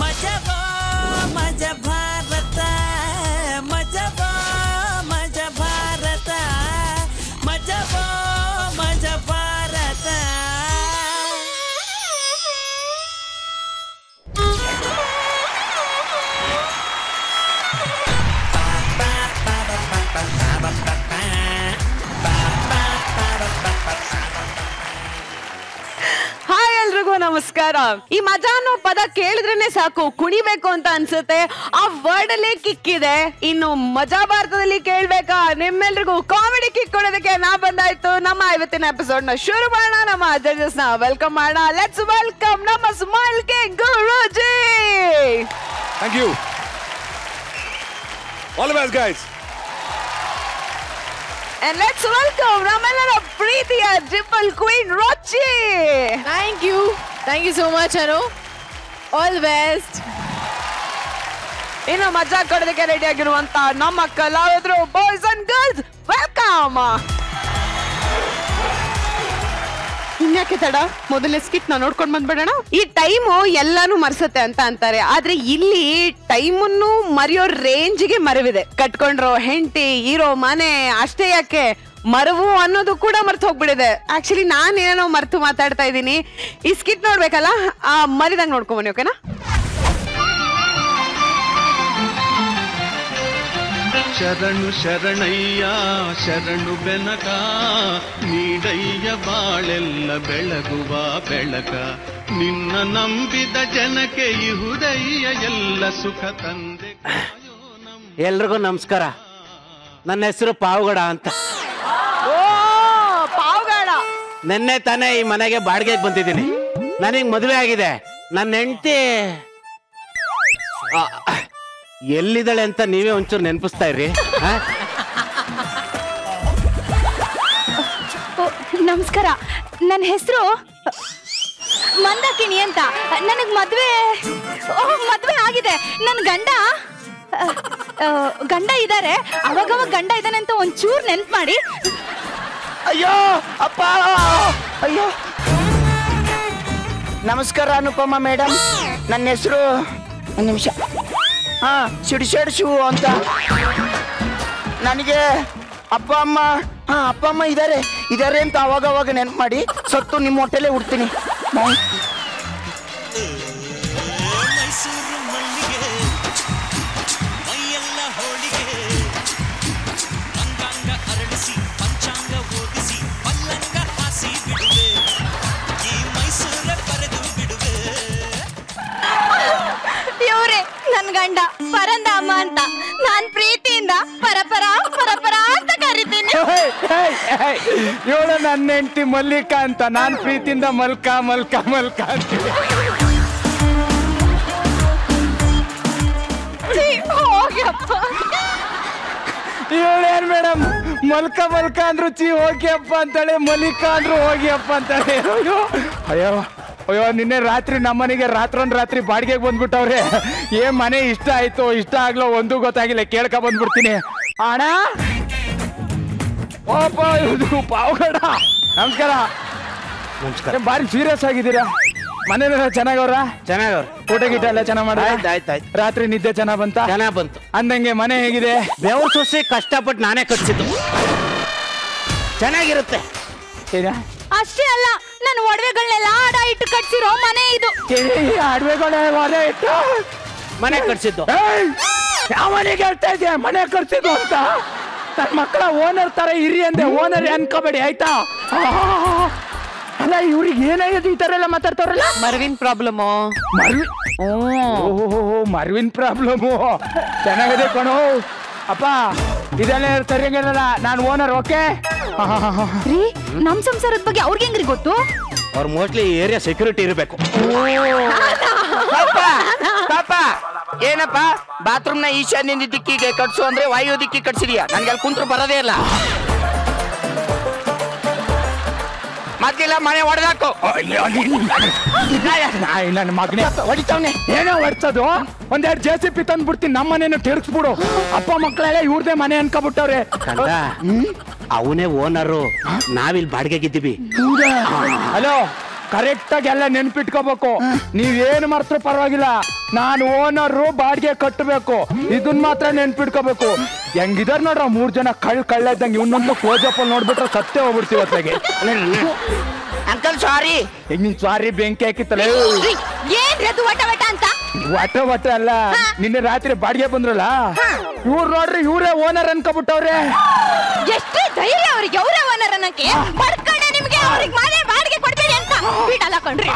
ಮಜಬೋ ಮಜ ಭಾರತ ಮಜಬೋ ಮಜ ಭಾರತ ಮಜಬೋ ಮಜ ಭಾರತ. ಹಾಯ್ ಎಲ್ರಿಗೂ ನಮಸ್ಕಾರ. ಈ ಮಜಾ ಅನ್ನೋ ಪದ ಕೇಳಿದ್ರೇನೆ ಸಾಕು ಕುಣಿಬೇಕು ಅಂತ ಅನ್ಸುತ್ತೆ. ಆ ವರ್ಡ್ ಅಲ್ಲೇ ಕಿಕ್ ಇದೆ. ಇನ್ನು ಮಜಾ ಭಾರತದಲ್ಲಿ ಕೇಳ್ಬೇಕಾ? ನಿಮ್ಮೆಲ್ರಿಗೂ ಕಾಮಿಡಿ ಕಿಕ್ ಕೊಡೋದಕ್ಕೆ ನಾ ಬಂದಾಯ್ತು. ನಮ್ಮ ಇವತ್ತಿನ ಎಪಿಸೋಡ್ ನ ಶುರು ಮಾಡೋಣ. ನಮ್ಮ ಜಡ್ಜಸ್ ನ ವೆಲ್ಕಮ್ ಮಾಡೋಣ. ಲೆಟ್ಸ್ ವೆಲ್ಕಮ್ ನಮ್ಮ smile king Guruji. Thank you. All the best, guys. And let's welcome ನಮ್ಮೆಲ್ಲರ ಪ್ರೀತಿಯ ಡಿಂಪಲ್ ಕ್ವೀನ್ ರೋಚಿ. Thank you so much, Anu. All the best. ಇನ್ನು ಮಜಾ ಕೊಡೋದಕ್ಕೆ ರೆಡಿ ಆಗಿರುವಂತ ನಮ್ಮ ಕಲಾವಿದರು ಬಾಯ್ಸ್ ಅಂಡ್ ಗರ್ಲ್ಸ್ ವೆಲ್ಕಮ್. ಇನ್ಯಾಕೆ ತಡ, ಮೊದಲನೇ ಸ್ಕಿಟ್ ನಾವು ನೋಡ್ಕೊಂಡ್ ಬಂದ್ಬಿಡೋಣ. ಈ ಟೈಮು ಎಲ್ಲಾನು ಮರ್ಸತ್ತೆ ಅಂತ ಅಂತಾರೆ, ಆದ್ರೆ ಇಲ್ಲಿ ಟೈಮನ್ನು ಮರೆಯೋ ರೇಂಜ್ಗೆ ಮರವಿದೆ. ಕಟ್ಕೊಂಡ್ರೋ ಹೆಂಡತಿ, ಇರೋ ಮನೆ, ಅಷ್ಟೇ ಯಾಕೆ ಮರವು ಅನ್ನೋದು ಕೂಡ ಮರ್ತು ಹೋಗ್ಬಿಡಿದೆ. ಆಕ್ಚುಲಿ ನಾನೇನೋ ಮರ್ತು ಮಾತಾಡ್ತಾ ಇದ್ದೀನಿ. ಈ ಸ್ಕಿಟ್ ನೋಡ್ಬೇಕಲ್ಲ, ಮರಿದಂಗ್ ನೋಡ್ಕೊಂಬನ್ನಿ, ಓಕೆನಾ? ಶರಣು ಶರಣಯ್ಯ ಶರಣು ಬೆನಕ ನೀಡಯ್ಯ ಬಾಳೆಲ್ಲ ಬೆಳಗುವ ಬೆಳಕ ನಿನ್ನ ನಂಬಿದ ಜನಕ್ಕೆ ಇಹುದಯ್ಯ ಎಲ್ಲ ಸುಖ ತಂದೆ. ಎಲ್ರಿಗೂ ನಮಸ್ಕಾರ. ನನ್ನ ಹೆಸರು ಪಾವಗಡ ಅಂತ. ಓ ಪಾವಗಡ. ನಿನ್ನೆ ತಾನೇ ಈ ಮನೆಗೆ ಬಾಡಿಗೆಗೆ ಬಂದಿದ್ದೀನಿ. ನನಗೆ ಮದುವೆ ಆಗಿದೆ. ನನ್ನ ಹೆಂಡತಿ ಎಲ್ಲಿದ್ದಾಳೆ ಅಂತ ನೀವೇ ಒಂಚೂರು ನೆನಪಿಸ್ತಾ ಇರ್ರಿ. ನಮಸ್ಕಾರ, ನನ್ನ ಹೆಸರು ಮಂದಾಕಿನಿ ಅಂತ. ನನಗೆ ಮದುವೆ ಆಗಿದೆ. ನನ್ನ ಗಂಡ ಇದ್ದಾರೆ. ಅವಾಗವಾಗ ಗಂಡ ಇದ್ದಾನೆ ಅಂತ ಒಂಚೂರು ನೆನ್ಪು ಮಾಡಿ. ಅಯ್ಯೋ ಅಪ್ಪ, ಅಯ್ಯೋ. ನಮಸ್ಕಾರ ಅನುಪಮ ಮೇಡಮ್. ನನ್ನ ಹೆಸರು ಒಂದು ನಿಮಿಷ ಸಿಡಿಸೇಡ್ ಶಿವು ಅಂತ. ನನಗೆ ಅಪ್ಪ ಅಮ್ಮ ಇದಾರೆ ಅಂತ ಅವಾಗ ನೆನಪು ಮಾಡಿ ಸತ್ತು ನಿಮ್ಮ ಹೊಟ್ಟೆಲೇ ಹುಡ್ತೀನಿ. ಮೈಸೂರು ಮಲ್ಲಿಗೆ ಮೈಯೆಲ್ಲ ಹೋಳಿಗೆ ಅಂಗಾಂಗ ಅರಳಿಸಿ ಪಂಚಾಂಗ ಓದಿಸಿ ಪಲ್ಲಂಗ ಹಾಸಿ ಬಿಡುವೆ ಈ ಮೈಸೂರ ಬರೆದು ಬಿಡುವೆ. ಇವ್ರೆ ನನ್ನ ಗಂಡ ಪರಂದಾಮ ಅಂತ. ನಾನ್ ಪ್ರೀತಿಯಿಂದ ಪರಪರ ಅಂತ ಕರಿತೀನಿ. ಇವಳು ನನ್ನ ಹೆಂಡತಿ ಮಲ್ಲಿಕಾ ಅಂತ. ನಾನ್ ಪ್ರೀತಿಯಿಂದ ಮಲ್ಕ ಅಂತೀನಿ. ಇವಳೇನ್ ಮೇಡಮ್ ಮಲ್ಕ ಅಂದ್ರು ಚಿ ಹೋಗಿಯಪ್ಪ ಅಂತಾಳೆ, ಮಲ್ಲಿಕಾ ಅಂದ್ರು ಹೋಗಿಯಪ್ಪ ಅಂತಾಳೆ. ಅಯ್ಯೋ ನಿನ್ನೆ ರಾತ್ರಿ ನಮ್ಮನೆಗೆ ರಾತ್ರಿ ಬಾಡಿಗೆಗೆ ಬಂದ್ಬಿಟ್ಟವ್ರೆ. ಏನ್ ಮನೆ ಇಷ್ಟ ಆಯ್ತು ಇಷ್ಟ ಆಗ್ಲೋ ಒಂದು ಗೊತ್ತಾಗಿಲ್ಲ. ಕೇಳ್ಕ ಬಂದ್ಬಿಡ್ತೀನಿ. ಅಣ್ಣ ಓಪ ಇದು ಪಾವಗಡ. ನಮಸ್ಕಾರ. ಬಾರಿ ಸೀರಿಯಸ್ ಆಗಿದ್ದೀರಾ? ಮನೇಲೆಲ್ಲ ಚೆನ್ನಾಗವ್ರ? ಊಟ ಗೀಟ ಎಲ್ಲ ಚೆನ್ನಾಗ್ ಮಾಡ? ಆಯ್ತು. ರಾತ್ರಿ ನಿದ್ದೆ ಚೆನ್ನಾಗ್ ಬಂತು? ಅಂದಂಗೆ ಮನೆ ಹೇಗಿದೆ? ಬೆವರು ಸೊಸೆ ಕಷ್ಟಪಟ್ಟು ನಾನೇ ಕಟ್ಸಿದ್ದು. ಚೆನ್ನಾಗಿರುತ್ತೆ. ಅಷ್ಟೇ ಅಲ್ಲ, ನನ್ನ ಒಡವೆಗಳನ್ನೆಲ್ಲ ಆಡ ಇಟ್ಟು ಕಟ್ಸಿರೋ ಮನೆ ಇದು. ಮನೆ ಕಟ್ಸಿದ್ದು ಯಾವ ಮನೆಗೆ ಹೇಳ್ತಾ ಇದ್ಯಾ? ಮನೆ ಕಟ್ಸಿದ್ದು ಅಂತ. ನನ್ನ ಮಕ್ಕಳ ಓನರ್ ತರ ಇರಿ ಅಂದೆ. ಓನರ್ ಅನ್ಕೋಬೇಡಿ ಆಯ್ತಾ? ಅಲ್ಲ ಇವ್ರಿಗೆ ಏನಾಗಿದೆ ಈ ತರ ಎಲ್ಲ ಮಾತಾಡ್ತಾರಲ್ಲ? ಮರ್ವಿನ್ ಪ್ರಾಬ್ಲಮ್. ಮರ್ವಿನ್ ಪ್ರಾಬ್ಲಮು ಚೆನ್ನಾಗಿದೆ ಕಣೋ. ಅಪ್ಪ ಇದೆಲ್ಲ ಸರಿಯಾಗಿರಲ್ಲ. ನಾನು ಓನರ್. ಓಕೆ ರೀ, ನಮ್ ಸಂಸಾರದ ಬಗ್ಗೆ ಅವ್ರಿಗೆ ಹೆಂಗ್ರಿ ಗೊತ್ತು? ಅವ್ರು ಮೋಸ್ಟ್ಲಿ ಏರಿಯಾ ಸೆಕ್ಯೂರಿಟಿ ಇರಬೇಕು. ಪಾಪ ಏನಪ್ಪ ಬಾತ್ರೂಮ್ ನ ಈಶಾನ್ಯ ದಿಕ್ಕಿಗೆ ಕಟ್ಸು ಅಂದ್ರೆ ವಾಯು ದಿಕ್ಕಿಗೆ ಕಟ್ಸಿದ್ಯಾ? ನನ್ಗೆ ಅಲ್ಲಿ ಕುಂತ್ರು ಬರೋದೇ ಇಲ್ಲ. ಮತ್ತಿಲ್ಲ ಮನೆ ಹೊಡೆದಾಕು. ನನ್ನ ಮಗನೇ ಹೊಡಿತಾವನೆ. ಏನೋ ಹೊಡ್ಸೋದು? ಒಂದೆರಡು JCB ತಂದ್ಬಿಡ್ತೀನಿ. ನಮ್ಮ ಮನೇನು ಕೆಡಿಸ್ಬಿಡು. ಅಪ್ಪ ಮಕ್ಕಳೆಲ್ಲ ಇವ್ರದೇ ಮನೆ ಅನ್ಕೋಬಿಟ್ಟವ್ರೆ. ಅವನೇ ಓನರು, ನಾವಿಲ್ಲಿ ಬಾಡಿಗೆಗಿದ್ದೀವಿ. ಹಲೋ ಕರೆಕ್ಟ್ ಆಗಿ ಎಲ್ಲ ನೆನ್ಪಿಟ್ಕೋಬೇಕು. ನೀವೇನು ಮರ್ತ್ರು ಪರವಾಗಿಲ್ಲ, ನಾನು ಓನರು, ಬಾಡಿಗೆ ಕಟ್ಟಬೇಕು, ಇದನ್ ಮಾತ್ರ ನೆನ್ಪಿಟ್ಕೋಬೇಕು. ಹೆಂಗಿದಾರ್ ನೋಡ್ರ 3 ಜನ ಕಳ್ಳ ಇದ್ದಂಗೆ. ಇವನೊಂದು ಕ್ಲೋಜಪ್ ನೋಡ್ಬಿಟ್ರೆ ಸತ್ತೇ ಹೋಗ್ಬಿಡ್ತೀವಿ ಅತ್ಲಾಗೆ. Uncle sorry. ನೀನ್ ಸಾರಿ ಬೆಂಕಿ ಹಾಕಿತ್ತಲ್ಲ. ಏನ್ರಿ ಅದು ವಟ ವಟ ಅಂತ? ವಟ ಅಲ್ಲ, ನಿನ್ನೆ ರಾತ್ರಿ ಬಾಡಿಗೆ ಬಂದ್ರಲ್ಲ, ಇವ್ರು ನೋಡ್ರಿ ಇವ್ರೇ ಓನರ್ ಅನ್ಕೋಬಿಟ್ಟವ್ರೆ. ಎಷ್ಟೇ ಧೈರ್ಯ ಅವ್ರಿಗೆ, ಅವರೇ ಓನರ್ ಅನ್ನಕ್ಕೆ. ಬರ್ಕಡೆ ನಿಮ್ಗೆ ಅವ್ರಿಗೆ ಮನೆ ಬಾಡಿಗೆ ಕೊಡ್ತೀನಿ ಅಂತ ಬಿಡಲ್ಲ ಕಣ್ರಿ.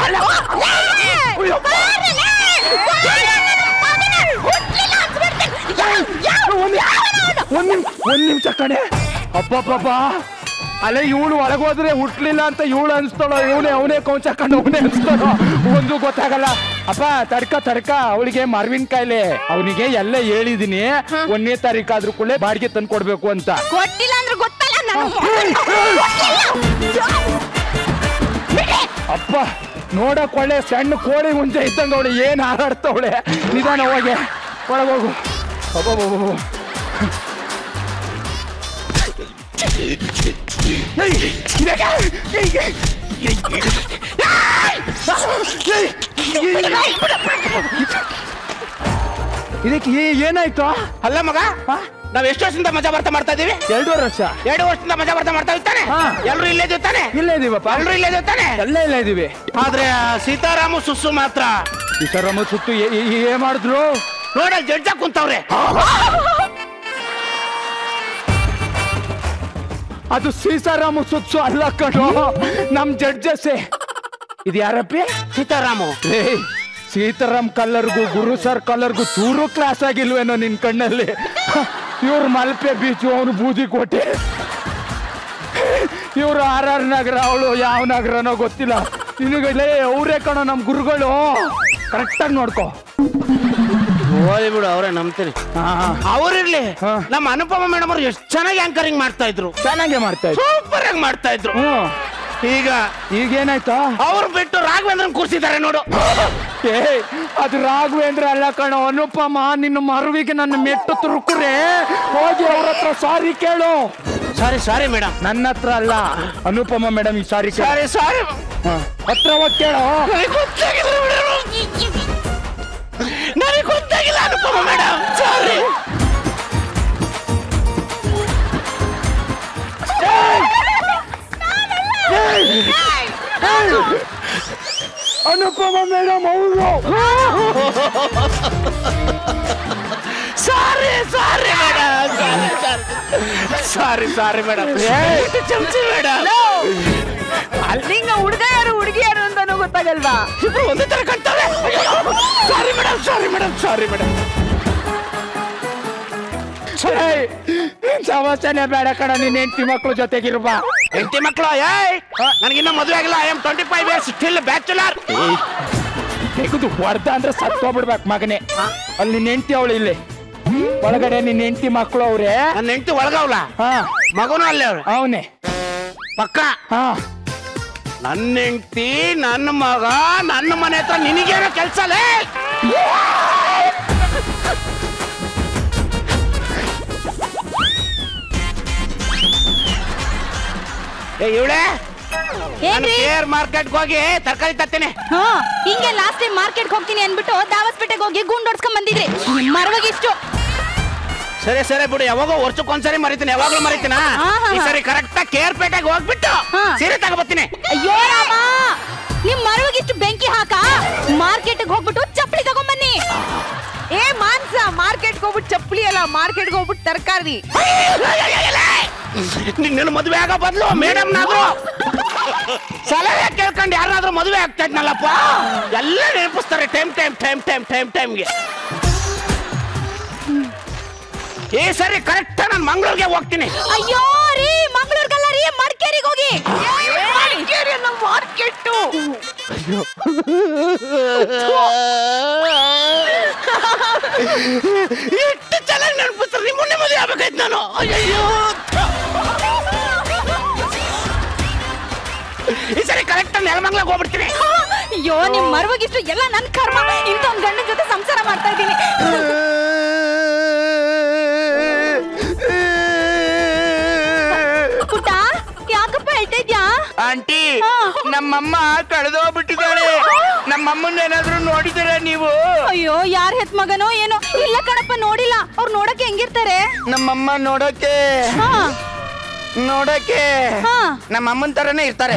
ಒಂದ್ ನಿಮಿಷ ಕಣೆ. ಅಪ್ಪಪ್ಪ, ಅಲ್ಲೇ ಇವಳು ಒಳಗೋದ್ರೆ ಹುಟ್ಲಿಲ್ಲ ಅಂತ ಇವಳು ಅನ್ಸ್ತಾಳೋ, ಅವನೇ ಕೌಂಚಕೊಂಡು ಅವನೇ ಅನ್ಸ್ತಾಳೋ ಒಂದು ಗೊತ್ತಾಗಲ್ಲ. ಅಪ್ಪ ತಡ್ಕ ಅವಳಿಗೆ ಮಾರ್ವಿನ್ ಕಾಯಿಲೆ, ಅವನಿಗೆ ಎಲ್ಲ ಹೇಳಿದೀನಿ. 1ನೇ ತಾರೀಕಾದ್ರೂ ಕೂಡ ಬಾಡಿಗೆ ತಂದು ಕೊಡ್ಬೇಕು ಅಂತ. ಕೊಟ್ಟಿಲ್ಲ ಅಂದ್ರೆ ಗೊತ್ತಲ್ಲ. ಅಪ್ಪ ನೋಡಕ್ ಒಳ್ಳೆ ಸಣ್ಣ ಕೋಳಿ ಮುಂಚೆ ಇದ್ದಂಗ ಅವಳು ಏನ್ ಹಾರಾಡ್ತಾವಳೆ. ನಿಧಾನ ಹೋಗಿ ಒಳಗೋಗು. ಇದಕ್ಕೆ ಏನಾಯ್ತು? ಅಲ್ಲ ಮಗ, ನಾವ್ ಎಷ್ಟು ವರ್ಷದಿಂದ ಮಜಾ ಬರ್ತಾ ಮಾಡ್ತಾ ಇದೀವಿ? 2 ವರ್ಷ. 2 ವರ್ಷದಿಂದ ಮಜಾ ಬರ್ತಾ ಮಾಡ್ತಾ ಇರ್ತಾನೆ. ಎಲ್ರು ಇಲ್ಲೇ ಇರ್ತಾನೆ. ಇಲ್ಲೇ ಇದೀವಪ್ಪ, ಎಲ್ರು ಇಲ್ಲೇ ಇರ್ತಾನೆ. ಎಲ್ಲ ಇಲ್ಲ ಇದೀವಿ. ಆದ್ರೆ ಸೀತಾರಾಮು ಸುಸ್ಸು ಮಾತ್ರ ಸೀತಾರಾಮ ಸುತ್ತು ಏನ್ ಮಾಡಿದ್ರು ನೋಡಲ್ ಜಡ್ಜ ಕುಂತವ್ರೆ. ಅದು ಸೀತಾರಾಮ ಸುತ್ತು ಅಲ್ಲ ಕಣೋ, ನಮ್ ಜಡ್ಜಸ್ಸೇ. ಇದು ಯಾರಪ್ಪಿ? ಸೀತಾರಾಮು. ಸೀತಾರಾಮ್ ಕಲ್ಲರ್ಗೂ ಗುರು ಸರ್ ಕಲ್ಲರ್ಗೂ ಚೂರು ಕ್ಲಾಸ್ ಆಗಿಲ್ವೇನೋ ನಿನ್ ಕಣ್ಣಲ್ಲಿ. ಇವ್ರು ಮಲ್ಪೆ ಬೀಚು, ಅವನು ಬೂದಿಕೋಟೆ. ಇವ್ರು RR ನಗರ, ಅವಳು ಯಾವ ನಗರನೋ ಗೊತ್ತಿಲ್ಲ ನಿನಗಲೇ. ಅವರೇ ಕಣೋ ನಮ್ ಗುರುಗಳು. ಕರೆಕ್ಟಾಗಿ ನೋಡ್ಕೋ. ಓದಿ ಬಿಡು, ಅವರೇ ನಂಬ್ತೀನಿ. ಅವ್ರಿರ್ಲಿ, ನಮ್ಮ ಅನುಪಮ ಮೇಡಮ್ ಅವ್ರು ಎಷ್ಟು ಚೆನ್ನಾಗಿ ಆಂಕರಿಂಗ್ ಮಾಡ್ತಾ ಇದ್ರು. ಚೆನ್ನಾಗೆ ಮಾಡ್ತಾ ಇದ್ರು, ಸೂಪರ್ ಆಗಿ ಮಾಡ್ತಾ ಇದ್ರು. ಈಗೇನಾಯ್ತಾ? ಅವ್ರು ಬಿಟ್ಟು ರಾಘವೇಂದ್ರನ್ ಕೂರ್ಸಿದ್ದಾರೆ ನೋಡು. ಅದು ರಾಘವೇಂದ್ರ ಅಲ್ಲ ಕಣೋ, ಅನುಪಮ. ನಿನ್ನ ಮರುವಿಗೆ ನನ್ನ ಮೆಟ್ಟು ತುರುಕುರೆ. ಹೋಗಿ ಅವ್ರ ಹತ್ರ ಸಾರಿ ಕೇಳು. Sorry madam. ನನ್ನ ಹತ್ರ ಅಲ್ಲ, ಅನುಪಮ ಮೇಡಮ್ ಈ ಸಾರಿ ಸಾರಿ ಹತ್ರ ಹೋಗಿ ಕೇಳು. ನನಗೆ ಗೊತ್ತಾಗಿಲ್ಲ ಅನುಪಮ ಮೇಡಮ್, ಸಾರಿ. ಅನುಪಮ ಮೇಡಮ್ ಅವರು. Sorry madam, sorry madam. ಚಮಚಿ ಮೇಡಮ್. ನಿಂಗ ಹುಡುಗ ಯಾರು ಹುಡುಗಿ ಯಾರು ಅಂತಾನೂ ಗೊತ್ತಾಗಲ್ವಾ? ಇಬ್ರು ಒಂದೇ ತರ ಕಾಣ್ತಾರೆ. Sorry madam. ಸಮಸ್ಯೆನೆ ಬೇಡ ಕಣ, ನಿನ್ನ ಹೆಂಡತಿ ಮಕ್ಳು ಜೊತೆಗಿರುವ. ಹೆಂಡತಿ ಮಕ್ಕಳು? ನನಗಿನ್ನ ಮದುವೆ ಆಗಿಲ್ಲ. I am 25 years still bachelor. ತೆಗೆದು ಹೊಡೆದ ಅಂದ್ರೆ ಸತ್ತೋಗ್ಬಿಡ್ಬೇಕು ಮಗನೇ. ಅಲ್ಲಿ ನಿನ್ನ ಹೆಂಡತಿ ಅವಳು ಇಲ್ಲಿ ಒಳಗಡೆ, ನಿನ್ನ ಹೆಂಡತಿ ಮಕ್ಕಳು ಅವ್ರೆ. ನನ್ನ ಹೆಂಡತಿ ಒಳಗವ್ಲ, ಮಗನು ಅಲ್ಲೇ ಅವ್ರೆ. ಅವನೇ ಪಕ್ಕ. ನನ್ನ ಹೆಂಡತಿ, ನನ್ನ ಮಗ, ನನ್ನ ಮನೆ ಹತ್ರ ನಿನಗೇನೋ ಕೆಲ್ಸಲೇ. ಇವಳೆ ಕೇರ್ ಮಾರ್ಕೆಟ್ ಹೋಗಿ ತರಕಾರಿ ತತ್ತೇನೆ. ಹಿಂಗೆ ಲಾಸ್ಟ್ ಟೈಮ್ ಮಾರ್ಕೆಟ್ ಹೋಗ್ತೀನಿ ಅನ್ಬಿಟ್ಟು ದಾವಸ್ಪೇಟೆಗೆ ಹೋಗಿ ಗುಂಡ್ ಹೊಡ್ಸ್ಕೊಂಡ್ ಬಂದಿದ್ರಿ. ಮರವಾಗಿ ಇಷ್ಟು. ಸರಿ ಬಿಡು, ಯಾವಾಗ ವರ್ಷಕ್ಕೊಂದ್ಸರಿ ಮರಿತೀನಿ, ಯಾವಾಗ್ಲೂ ಮರಿತೀನ. ಈ ಸರಿ ಕರೆಕ್ಟ್ ಕೇರ್ ಪೇಟೆಗೆ ಹೋಗ್ಬಿಟ್ಟು ಸೀರೆ ತಗೋಬತ್ತೀನಿ. ಅಯ್ಯೋ ರಾಮ, ನಿಮ್ ಮರವಾಗಿಷ್ಟು ಬೆಂಕಿ ಹಾಕ. ಮಾರ್ಕೆಟ್ಗೆ ಹೋಗ್ಬಿಟ್ಟು ಚಪ್ಪಲಿ ತಗೊಂಬನ್ನಿ. ಮಾನ್ಸ, ಮಾರ್ಕೆಟ್ಗೆ ಹೋಗ್ಬಿಟ್ಟು ಚಪ್ಪಲಿ ಅಲ್ಲ, ಮಾರ್ಕೆಟ್ಗೆ ಹೋಗ್ಬಿಟ್ಟು ತರಕಾರಿ. ನಿನ್ನ ಮದುವೆ ಆಗೋ ಬದಲು ಮೇಡಮ್ ನಾದ್ರು ಸಲಹೆ ಕೇಳ್ಕೊಂಡು ಯಾರಾದ್ರೂ ಮದುವೆ ಆಗ್ತಾ ಇದ್ನಲ್ಲಪ್ಪ. ಎಲ್ಲ ನೆನಪಿಸ್ತಾರೆ ಟೈಮ್ಗೆ. ಈ ಸರಿ ಕರೆಕ್ಟ್ ನಾನು ಮಂಗಳೂರಿಗೆ ಹೋಗ್ತೀನಿ. ಅಯ್ಯೋ ರೀ, ಮಂಗಳೂರ್ಗಲ್ಲ ರೀ, ಮಡಿಕೇರಿಗೆ ಹೋಗಿ. ಮಾರ್ಕೆಟ್ ಎಷ್ಟು ಚೆನ್ನಾಗಿ ನೆನಪಿಸ್ತಾರೆ. ನಿಮ್ಮನ್ನೇ ಮದುವೆ ಆಗ್ಬೇಕಾಯ್ತು ನಾನು. ಅಯ್ಯೋ, ಈ ಸರಿ ಕರೆಕ್ಟ್ ನೆಲಮಂಗ್ಲಾಗ ಹೋಗ್ಬಿಡ್ತೀನಿ. ಅಯ್ಯೋ, ನಿಮ್ ಮರವಾಗಿಷ್ಟು ಎಲ್ಲ ನನ್ ಕರ್ಮ. ಇಂಥ ಒಂದ್ ಗಂಡನ ಜೊತೆ ಸಂಸಾರ ಮಾಡ್ತಾ ಇದ್ದೀನಿ. ಪುಟ್ಟ, ಯಾಕಪ್ಪ ಹೇಳ್ತಾ ಇದ್ಯಾ? ಆಂಟಿ, ನಮ್ಮಮ್ಮ ಕಳೆದೋಗ್ಬಿಟ್ಟಿದ್ದಾಳೆ. ನಮ್ಮಮ್ಮನ್ನ ಏನಾದ್ರು ನೋಡಿದಿರ ನೀವು? ಅಯ್ಯೋ ಯಾರ್ ಹೆತ್ ಮಗನೋ ಏನೋ. ಇಲ್ಲ ಕಣಪ್ಪ ನೋಡಿಲ್ಲ. ಅವ್ರು ನೋಡಕ್ಕೆ ಹೆಂಗಿರ್ತಾರೆ? ನಮ್ಮಮ್ಮ ನೋಡೋಕೆ ನಮ್ಮಮ್ಮನ ತರನೇ ಇರ್ತಾರೆ.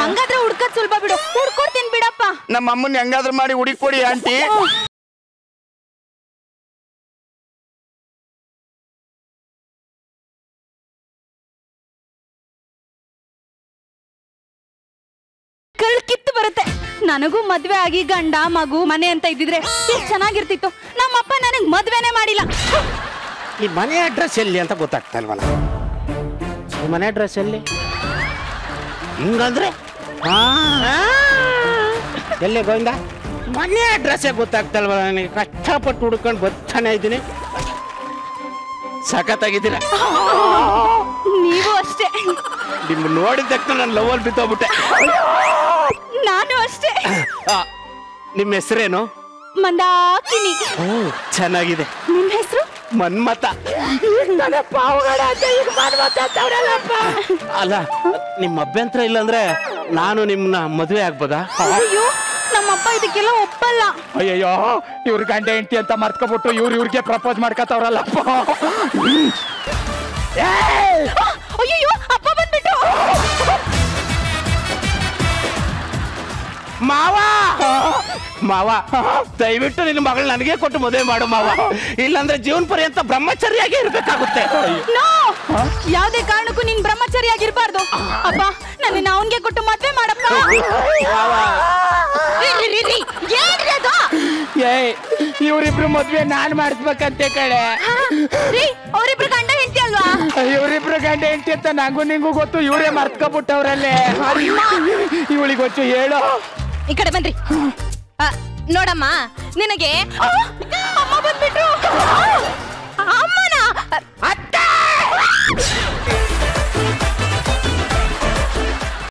ಹಂಗಾದ್ರೆ ಹುಡ್ಕದ್ ಸುಲಭ ಬಿಡು. ಹುಡ್ಕೊಡ್ತೀನಿ ಬಿಡಪ್ಪ. ನಮ್ಮಮ್ಮನ್ ಹೆಂಗಾದ್ರೂ ಮಾಡಿ ಹುಡುಕೊಡಿ ಆಂಟಿ. ಕಿತ್ತು ಬರುತ್ತೆ. ನನಗೂ ಮದ್ವೆ ಆಗಿ ಗಂಡ ಮಗು ಮನೆ ಅಂತ ಇದ್ದಿದ್ರೆ ಎಷ್ಟು ಚೆನ್ನಾಗಿರ್ತಿತ್ತು. ನಮ್ಮಪ್ಪ ನನಗ್ ಮದ್ವೆನೇ ಮಾಡಿಲ್ಲ. ಈ ಮನೆ ಅಡ್ರೆಸ್ ಎಲ್ಲಿ ಅಂತ ಗೊತ್ತಾಗ್ತಾ ಇಲ್ವಲ್ಲ. ಈ ಮನೆ ಅಡ್ರೆಸ್ ಎಲ್ಲಿ ಹಿಂಗಂದ್ರೆ ಎಲ್ಲಿ ಗೋವಿಂದ? ಮನೆ ಅಡ್ರೆಸ್ಸೇ ಗೊತ್ತಾಗ್ತಾ ಇಲ್ವಲ್ಲ ನನಗೆ. ಕಷ್ಟಪಟ್ಟು ಹುಡ್ಕೊಂಡು ಬರ್ತಾನೆ ಇದ್ದೀನಿ. ಸಖತ್ತಾಗಿದ್ದೀರ. ನೀವು ಅಷ್ಟೇ. ನಿಮ್ಮ ನೋಡಿದ ತಕ್ಷಣ ನಾನು ಲವಲ್ ಬಿತ್ತೋಗ್ಬಿಟ್ಟೆ. ನಾನು ಅಷ್ಟೇ. ನಿಮ್ಮ ಹೆಸರೇನು? ಮಂದಾಕಿನಿ. ಚೆನ್ನಾಗಿದೆ. ನಿಮ್ ಹೆಸರು? ಮನ್ಮತ. ಅಲ್ಲ ನಿಮ್ಮ ಅಭ್ಯಂತರ ಇಲ್ಲಾಂದ್ರೆ ನಾನು ನಿಮ್ನ ಮದುವೆ ಆಗ್ಬೋದಾ? ಅಯ್ಯೋ ನಮ್ಮಪ್ಪ ಇದಕ್ಕೆಲ್ಲ ಒಪ್ಪಲ್ಲ. ಅಯ್ಯಯ್ಯೋ ಇವ್ರ ಗಂಡ ಹೆಂಡತಿ ಅಂತ ಮರ್ತ್ಕೊಬಿಟ್ಟು ಇವ್ರಿಗೆ ಪ್ರಪೋಸ್ ಮಾಡ್ಕೊತಾವ್ರಲ್ಲಪ್ಪ. ಅಯ್ಯೋ ಅಪ್ಪ ಬಂದ್ಬಿಟ್ಟು. ಮಾವ ಮಾವ ದಯವಿಟ್ಟು ನಿನ್ನ ಮಗಳು ನನಗೆ ಕೊಟ್ಟು ಮದುವೆ ಮಾಡು ಮಾವ. ಇಲ್ಲಾಂದ್ರೆ ಜೀವನ ಪರ್ಯಂತ ಬ್ರಹ್ಮಚರ್ಯಾಗಿ ಇರ್ಬೇಕಾಗುತ್ತೆ. ಯಾವ್ದೇ ಕಾರಣಕ್ಕೂ ನೀನ್ ಬ್ರಹ್ಮಚರ್ಯಾಗಿರ್ಬಾರ್ದು. ಅಪ್ಪ ನನ್ನ ಅವನ್ಗೆ ಕೊಟ್ಟು ಮದ್ವೆ ಮಾಡಪ್ಪ. ಇವ್ರಿಬ್ರು ಮದ್ವೆ ನಾನ್ ಮಾಡಿಸ್ಬೇಕಂತೆ ಕಡೆ. ಅವ್ರಿಬ್ರು ಗಂಡ ಹೆಂಡತಿ ಅಲ್ವಾ? ಇವ್ರಿಬ್ರು ಗಂಡ ಹೆಂಡತಿ ಅಂತ ನಂಗೂ ನಿಂಗೂ ಗೊತ್ತು. ಇವರೇ ಮರ್ತ್ಕೊಬಿಟ್ಟವ್ರಲ್ಲೇ. ಇವಳಿಗೆ ಗೊತ್ತು ಹೇಳು. ಈ ಕಡೆ ಬನ್ರಿ. ನೋಡಮ್ಮ ನಿನಗೆ